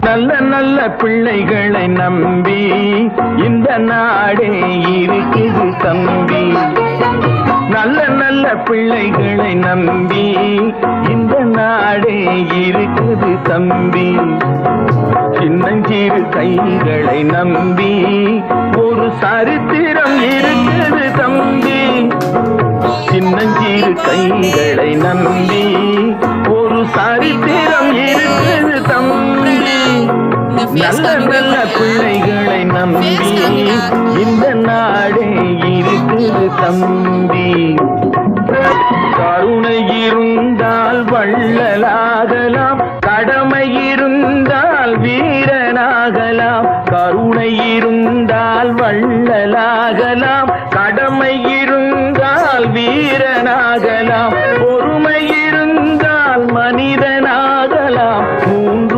நல்ல நல்ல பிள்ளைகளை நம்பி இந்த நாடே இருக்குது தம்பி. நல்ல நல்ல பிள்ளைகளை நம்பி இந்த நாடே இருக்குது தம்பி. சின்னஞ்சிறு கைகளை நம்பி ஒரு சரித்திரம் இருக்குது தம்பி. சின்னஞ்சிறு கைகளை நம்பி ஒரு சரித்திரம் இருக்குது தம்பி. நல்ல நல்ல பிள்ளைகளை நம்பி இந்த நாடே இருக்குது தம்பி. கருணை இருந்தால் வள்ளலாகலாம், கடமை இருந்தால் வீரனாகலாம். கருணை இருந்தால் வள்ளலாகலாம், கடமை இருந்தால் வீரனாகலாம். பொறுமை இருந்தால் மனிதனாகலாம்.